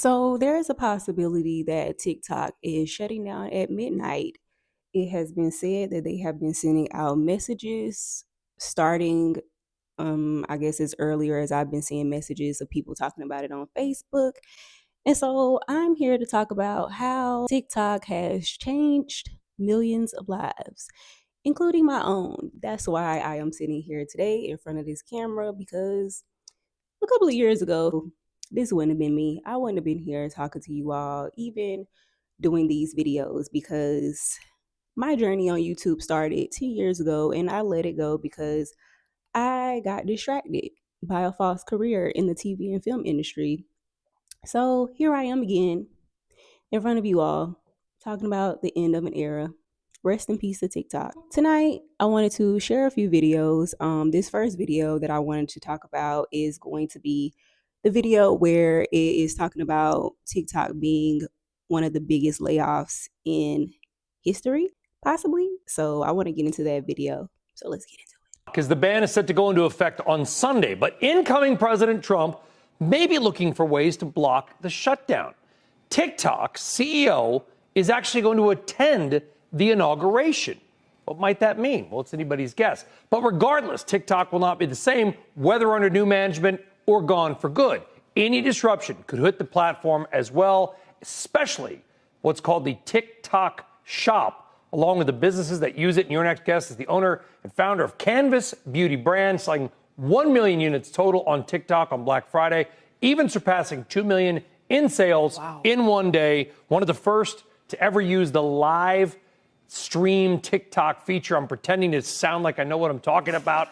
So there is a possibility that TikTok is shutting down at midnight. It has been said that they have been sending out messages starting, I guess as earlier as I've been seeing messages of people talking about it on Facebook. And so I'm here to talk about how TikTok has changed millions of lives, including my own. That's why I am sitting here today in front of this camera because a couple of years ago, this wouldn't have been me. I wouldn't have been here talking to you all, even doing these videos, because my journey on YouTube started 2 years ago and I let it go because I got distracted by a false career in the TV and film industry. So here I am again in front of you all talking about the end of an era. Rest in peace to TikTok. Tonight, I wanted to share a few videos. This first video that I wanted to talk about is going to be the video where it is talking about TikTok being one of the biggest layoffs in history, possibly. So I want to get into that video. So let's get into it. Because the ban is set to go into effect on Sunday, but incoming President Trump may be looking for ways to block the shutdown. TikTok's CEO is actually going to attend the inauguration. What might that mean? Well, it's anybody's guess. But regardless, TikTok will not be the same, whether under new management or gone for good. Any disruption could hit the platform as well, especially what's called the TikTok shop, along with the businesses that use it. And your next guest is the owner and founder of Canvas Beauty brand, selling 1 million units total on TikTok on Black Friday, even surpassing 2 million in sales in one day. One of the first to ever use the live stream TikTok feature. I'm pretending to sound like I know what I'm talking about.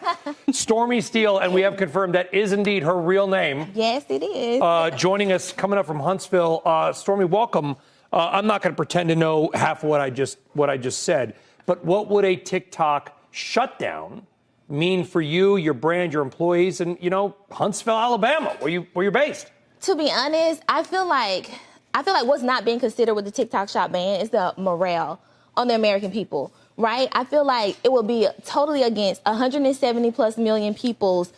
Stormy Steele, and we have confirmed that is indeed her real name. Yes, it is. Joining us, coming up from Huntsville. Stormy, welcome. I'm not going to pretend to know half of what I just said, but what would a TikTok shutdown mean for you, your brand, your employees, and Huntsville, Alabama, where you're based? To be honest, I feel like what's not being considered with the TikTok shop ban is the morale on the American people, right? I feel like it will be totally against 170 plus million people's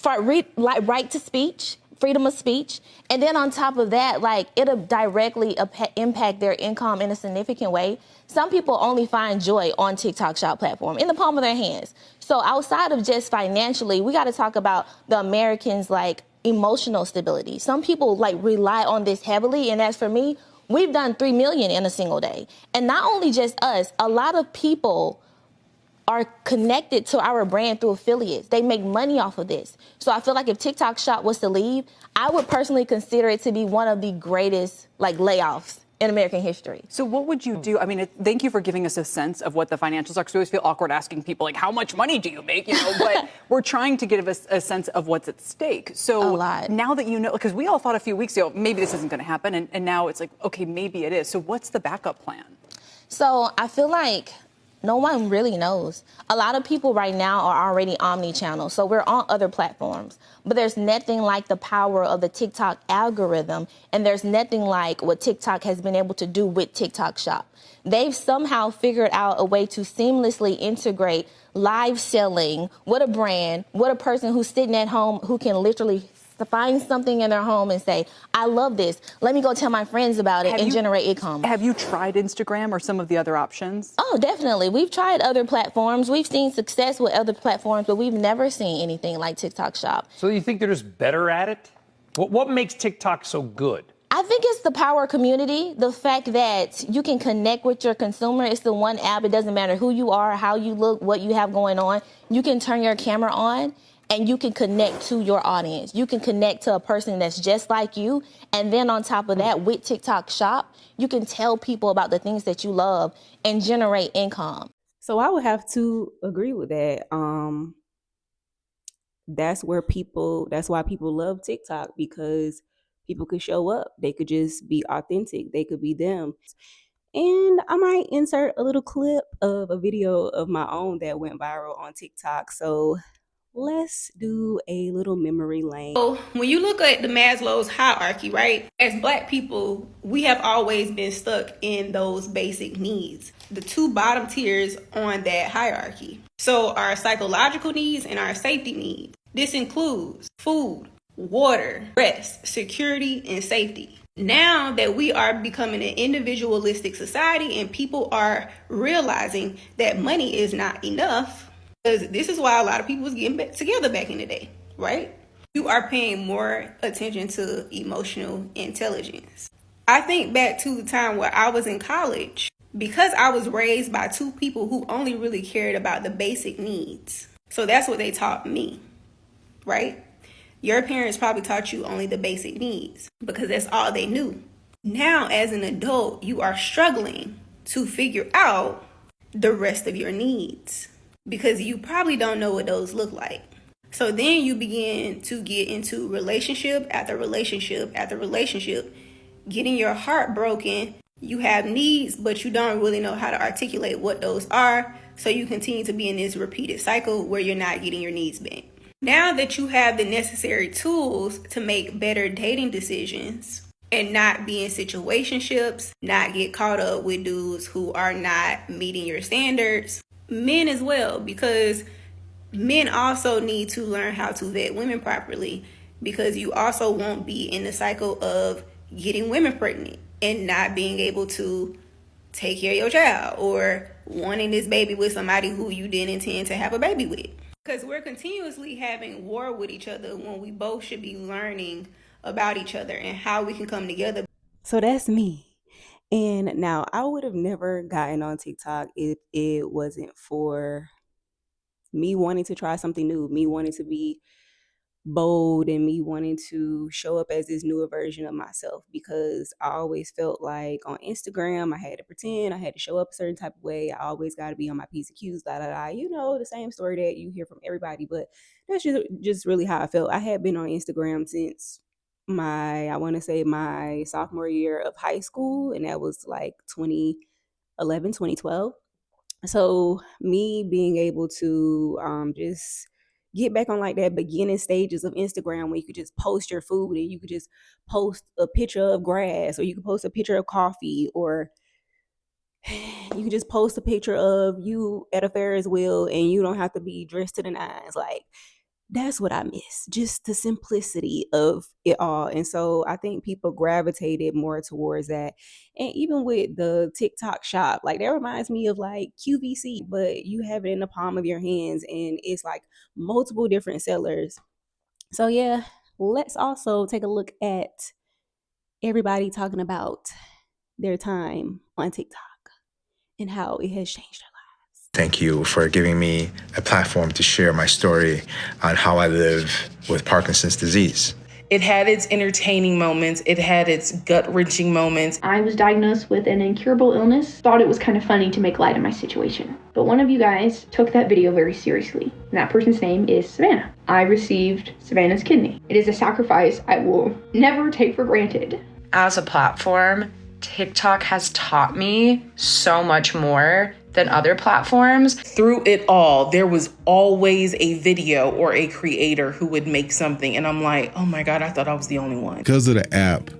right to speech, freedom of speech. And then on top of that, it'll directly impact their income in a significant way. Some people only find joy on TikTok shop platform in the palm of their hands. So outside of just financially, we got to talk about the Americans' emotional stability. Some people rely on this heavily. And as for me, we've done 3 million in a single day. And not only just us, a lot of people are connected to our brand through affiliates. They make money off of this. So I feel like if TikTok shop was to leave, I would personally consider it to be one of the greatest layoffs in American history. So what would you do? I mean, thank you for giving us a sense of what the financials are, because we always feel awkward asking people, how much money do you make? But we're trying to give us a sense of what's at stake. So a lot. Now that you know, because we all thought a few weeks ago, maybe this isn't going to happen. And now it's okay, maybe it is. So what's the backup plan? So I feel like no one really knows. A lot of people right now are already omni-channel, so we're on other platforms. But there's nothing like the power of the TikTok algorithm, and there's nothing like what TikTok has been able to do with TikTok Shop. They've somehow figured out a way to seamlessly integrate live selling with a brand, with a person who's sitting at home who can literally find something in their home and say, I love this. Let me go tell my friends about it and generate income. Have you tried Instagram or some of the other options? Oh, definitely. We've tried other platforms. We've seen success with other platforms, but we've never seen anything like TikTok Shop. So you think they're just better at it? What makes TikTok so good? I think it's the power of community, the fact that you can connect with your consumer. It's the one app. It doesn't matter who you are, how you look, what you have going on. You can turn your camera on and you can connect to your audience. You can connect to a person that's just like you. And then on top of that, with TikTok Shop, you can tell people about the things that you love and generate income. So I would have to agree with that. That's why people love TikTok, because people could show up. They could just be authentic. They could be them. And I might insert a little clip of a video of my own that went viral on TikTok. So let's do a little memory lane. So when you look at the Maslow's hierarchy, right? As Black people, we have always been stuck in those basic needs. The two bottom tiers on that hierarchy. So our psychological needs and our safety needs. This includes food, water, rest, security, and safety. Now that we are becoming an individualistic society and people are realizing that money is not enough, because this is why a lot of people was getting back together back in the day, right? You are paying more attention to emotional intelligence. I think back to the time where I was in college, because I was raised by two people who only really cared about the basic needs. So that's what they taught me, right? Your parents probably taught you only the basic needs because that's all they knew. Now, as an adult, you are struggling to figure out the rest of your needs because you probably don't know what those look like. So then you begin to get into relationship after relationship after relationship, getting your heart broken. You have needs, but you don't really know how to articulate what those are. So you continue to be in this repeated cycle where you're not getting your needs met. Now that you have the necessary tools to make better dating decisions and not be in situationships, not get caught up with dudes who are not meeting your standards, men as well, because men also need to learn how to vet women properly, because you also won't be in the cycle of getting women pregnant and not being able to take care of your child or wanting this baby with somebody who you didn't intend to have a baby with. Because we're continuously having war with each other when we both should be learning about each other and how we can come together. So that's me. And now I would have never gotten on TikTok if it wasn't for me wanting to try something new, me wanting to be bold, and me wanting to show up as this newer version of myself, because I always felt like on Instagram I had to pretend, I had to show up a certain type of way. I always got to be on my P's and Q's, you know, the same story that you hear from everybody. But that's just really how I felt. I had been on Instagram since I want to say my sophomore year of high school, and that was like 2011, 2012. So me being able to just get back on like that beginning stages of Instagram, where you could just post your food and you could just post a picture of grass, or you could post a picture of coffee, or you can just post a picture of you at a Ferris wheel and you don't have to be dressed to the nines. Like, that's what I miss, just the simplicity of it all. And so I think people gravitated more towards that. And even with the TikTok shop, like that reminds me of like QVC, but you have it in the palm of your hands and it's like multiple different sellers. So yeah, let's also take a look at everybody talking about their time on TikTok and how it has changed their lives. Thank you for giving me a platform to share my story on how I live with Parkinson's disease. It had its entertaining moments. It had its gut-wrenching moments. I was diagnosed with an incurable illness. Thought it was kind of funny to make light of my situation. But one of you guys took that video very seriously. And that person's name is Savannah. I received Savannah's kidney. It is a sacrifice I will never take for granted. As a platform, TikTok has taught me so much more than other platforms. Through it all, there was always a video or a creator who would make something. And I'm like, oh my God, I thought I was the only one. Because of the app,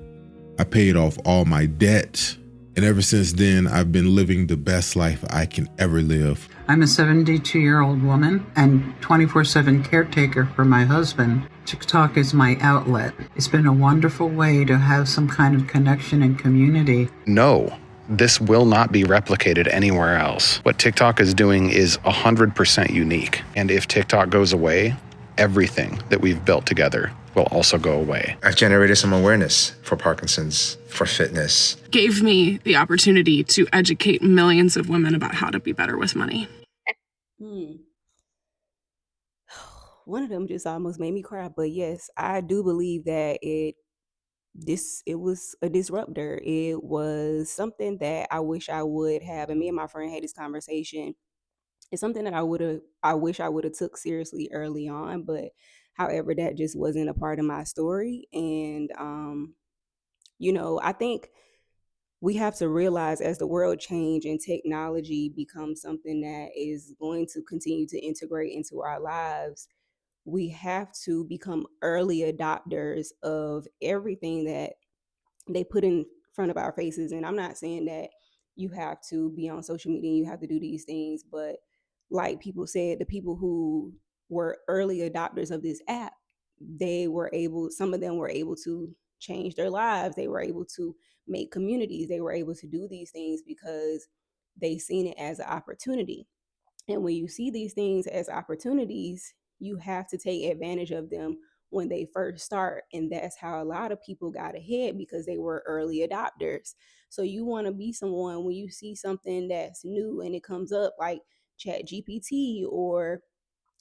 I paid off all my debt. And ever since then, I've been living the best life I can ever live. I'm a 72-year-old woman and 24/7 caretaker for my husband. TikTok is my outlet. It's been a wonderful way to have some kind of connection and community. No, this will not be replicated anywhere else. What TikTok is doing is 100% unique. And if TikTok goes away, everything that we've built together will also go away. I've generated some awareness for Parkinson's, for fitness. Gave me the opportunity to educate millions of women about how to be better with money. One of them just almost made me cry. But yes, I do believe that it was a disruptor. It was something that I wish I would have, and me and my friend had this conversation. It's something that I wish I would have took seriously early on, but however, that just wasn't a part of my story. And I think we have to realize, as the world change and technology becomes something that is going to continue to integrate into our lives, we have to become early adopters of everything that they put in front of our faces. And I'm not saying that you have to be on social media and you have to do these things, but like people said, the people who were early adopters of this app, some of them were able to change their lives. They were able to make communities. They were able to do these things because they seen it as an opportunity. And when you see these things as opportunities, you have to take advantage of them when they first start. And that's how a lot of people got ahead, because they were early adopters. So you want to be someone, when you see something that's new and it comes up like Chat GPT, or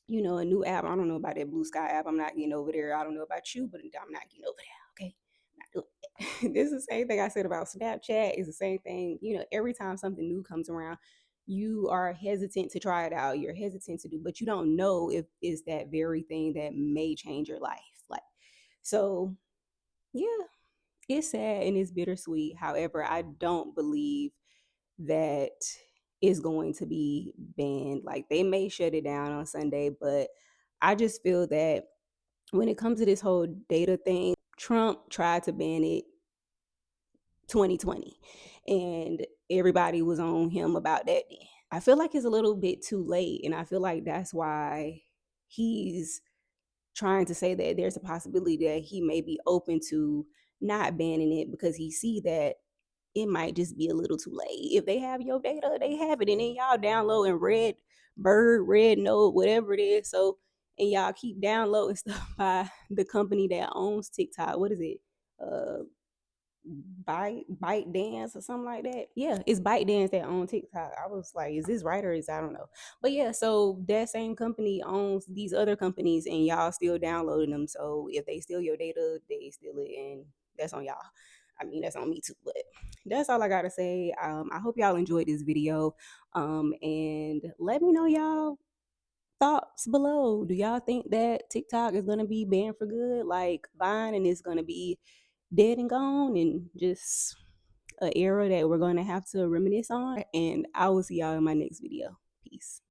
a new app. I don't know about that Blue Sky app. I'm not getting over there. I don't know about you, but I'm not getting over there. Okay. Not doing it. This is the same thing I said about Snapchat. It's the same thing. Every time something new comes around, you are hesitant to try it out. You're hesitant to do, but you don't know if it's that very thing that may change your life. So yeah, it's sad and it's bittersweet. However, I don't believe that is going to be banned. Like, they may shut it down on Sunday, but I just feel that when it comes to this whole data thing, Trump tried to ban it 2020, and everybody was on him about that then. I feel like it's a little bit too late, and I feel like that's why he's trying to say that there's a possibility that he may be open to not banning it, because he see that it might just be a little too late. If they have your data, they have it, and then y'all download in Red Bird, Red Note, whatever it is. So, and y'all keep downloading stuff by the company that owns TikTok. What is it? Uh, Bite Dance or something like that. Yeah, it's Bite Dance that owns TikTok. I was like, is this right, or is, I don't know. But yeah, so that same company owns these other companies, and y'all still downloading them. So if they steal your data, they steal it, and that's on y'all. I mean, that's on me too. But that's all I gotta say. I hope y'all enjoyed this video. And let me know y'all thoughts below. Do y'all think that TikTok is gonna be banned for good, like Vine, and it's gonna be dead and gone, and just an era that we're going to have to reminisce on? And I will see y'all in my next video. Peace.